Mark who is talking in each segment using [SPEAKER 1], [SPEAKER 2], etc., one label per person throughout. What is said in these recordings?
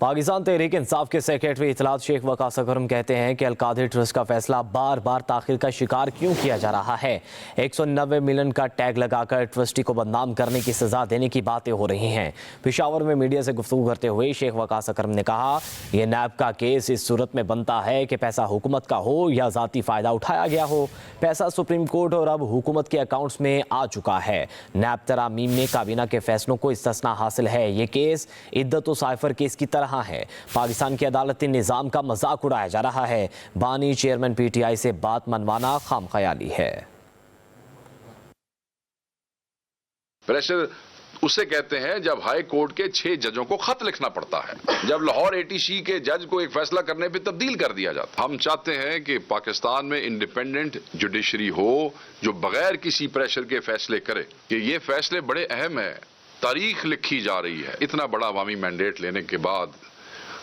[SPEAKER 1] پاکستان تحریک انصاف کے سیکریٹری اطلاعات شیخ وقاص اکرم کہتے ہیں کہ القادری ٹرسٹ کا فیصلہ بار بار تاخیر کا شکار کیوں کیا جا رہا ہے۔ 190 ملین کا ٹیگ لگا کر ٹرسٹی کو بدنام کرنے کی سزا دینے کی باتیں ہو رہی ہیں۔ پشاور میں میڈیا سے گفتگو کرتے ہوئے شیخ وقاص اکرم نے کہا، یہ نیب کا کیس اس صورت میں بنتا ہے کہ پیسہ حکومت کا ہو یا ذاتی فائدہ اٹھایا گیا ہو۔ پیسہ سپریم کورٹ اور اب حکومت کے اکاؤنٹس میں آ چکا ہے۔ نیب ترامیم میں کابینہ کے فیصلوں کو استثنا حاصل ہے۔ یہ کیس عدت و سائفر کیس کی طرح ہے۔ پاکستان کے عدالتی نظام کا مذاق اڑایا جا رہا ہے۔ بانی چیئرمین پی ٹی آئی سے بات منوانا خام خیالی ہے۔
[SPEAKER 2] پریشر اسے کہتے ہیں جب ہائی کورٹ کے 6 ججوں کو خط لکھنا پڑتا ہے، جب لاہور ATC کے جج کو ایک فیصلہ کرنے پہ تبدیل کر دیا جاتا۔ ہم چاہتے ہیں کہ پاکستان میں انڈیپینڈنٹ جوڈیشری ہو جو بغیر کسی پریشر کے فیصلے کرے کہ یہ فیصلے بڑے اہم ہیں۔ تاریخ لکھی جا رہی ہے۔ اتنا بڑا عوامی مینڈیٹ لینے کے بعد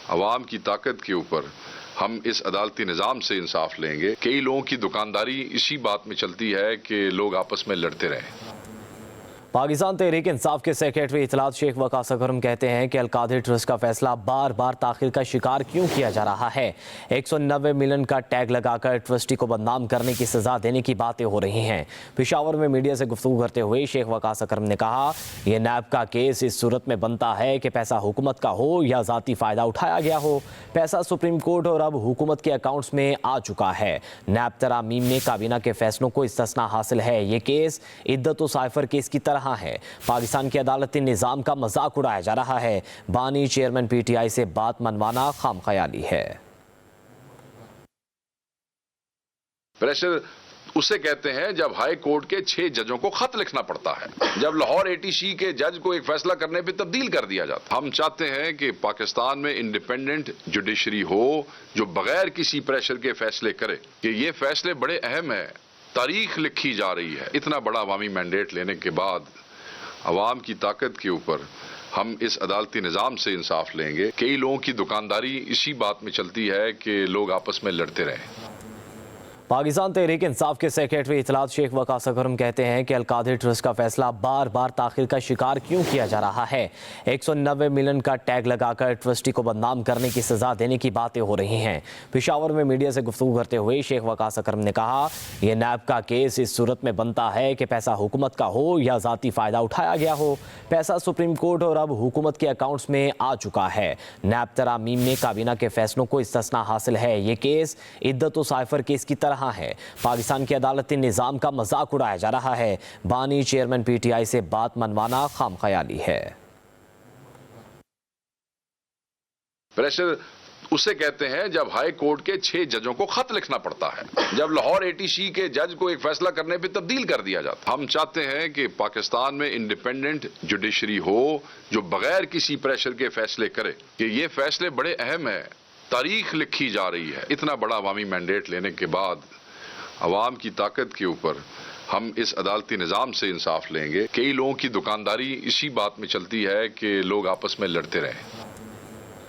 [SPEAKER 2] عوام کی طاقت کے اوپر ہم اس عدالتی نظام سے انصاف لیں گے۔ کئی لوگوں کی دکانداری اسی بات میں چلتی ہے کہ لوگ آپس میں لڑتے رہیں۔
[SPEAKER 1] پاکستان تحریک انصاف کے سیکریٹری اطلاعات شیخ وقاص اکرم کہتے ہیں کہ القادری ٹرسٹ کا فیصلہ بار بار تاخیر کا شکار کیوں کیا جا رہا ہے۔ 190 ملین کا ٹیگ لگا کر ٹرسٹی کو بدنام کرنے کی سزا دینے کی باتیں ہو رہی ہیں۔ پشاور میں میڈیا سے گفتگو کرتے ہوئے شیخ وقاص اکرم نے کہا، یہ نیب کا کیس اس صورت میں بنتا ہے کہ پیسہ حکومت کا ہو یا ذاتی فائدہ اٹھایا گیا ہو۔ پیسہ سپریم کورٹ اور اب حکومت کے اکاؤنٹس میں آ چکا ہے۔ نیب ترامیم میں کابینہ کے فیصلوں کو استثنا حاصل ہے۔ یہ کیس عدت و سائفر کیس کی طرح ہے۔ پاکستان کے عدالتی نظام کا مذاق اڑایا جا رہا ہے۔ بانی چیئرمین پی ٹی آئی سے بات منوانا خام خیالی ہے۔
[SPEAKER 2] پریشر اسے کہتے ہیں جب ہائی کورٹ کے 6 ججوں کو خط لکھنا پڑتا ہے، جب لاہور ATC کے جج کو ایک فیصلہ کرنے پہ تبدیل کر دیا جاتا۔ ہم چاہتے ہیں کہ پاکستان میں انڈیپینڈنٹ جوڈیشری ہو جو بغیر کسی پریشر کے فیصلے کرے کہ یہ فیصلے بڑے اہم ہیں۔ تاریخ لکھی جا رہی ہے۔ اتنا بڑا عوامی مینڈیٹ لینے کے بعد عوام کی طاقت کے اوپر ہم اس عدالتی نظام سے انصاف لیں گے۔ کئی لوگوں کی دکانداری اسی بات میں چلتی ہے کہ لوگ آپس میں لڑتے رہیں۔
[SPEAKER 1] پاکستان تحریک انصاف کے سیکریٹری اطلاعات شیخ وقاص اکرم کہتے ہیں کہ القادری ٹرسٹ کا فیصلہ بار بار تاخیر کا شکار کیوں کیا جا رہا ہے۔ 190 ملین کا ٹیگ لگا کر ٹرسٹی کو بدنام کرنے کی سزا دینے کی باتیں ہو رہی ہیں۔ پشاور میں میڈیا سے گفتگو کرتے ہوئے شیخ وقاص اکرم نے کہا، یہ نیب کا کیس اس صورت میں بنتا ہے کہ پیسہ حکومت کا ہو یا ذاتی فائدہ اٹھایا گیا ہو۔ پیسہ سپریم کورٹ اور اب حکومت کے اکاؤنٹس میں آ چکا ہے۔ نیب ترامیم میں کابینہ کے فیصلوں کو استثنا حاصل ہے۔ یہ کیس عدت و سائفر کیس کی طرح ہے۔ پاکستان کے عدالتی نظام کا مذاق اڑایا جا رہا ہے۔ بانی چیئرمین پی ٹی آئی سے بات منوانا خام خیالی ہے۔
[SPEAKER 2] پریشر اسے کہتے ہیں جب ہائی کورٹ کے 6 ججوں کو خط لکھنا پڑتا ہے، جب لاہور ATC کے جج کو ایک فیصلہ کرنے پہ تبدیل کر دیا جاتا۔ ہم چاہتے ہیں کہ پاکستان میں انڈیپینڈنٹ جوڈیشری ہو جو بغیر کسی پریشر کے فیصلے کرے کہ یہ فیصلے بڑے اہم ہیں۔ تاریخ لکھی جا رہی ہے۔ اتنا بڑا عوامی مینڈیٹ لینے کے بعد عوام کی طاقت کے اوپر ہم اس عدالتی نظام سے انصاف لیں گے۔ کئی لوگوں کی دکانداری اسی بات میں چلتی ہے کہ لوگ آپس میں لڑتے رہیں۔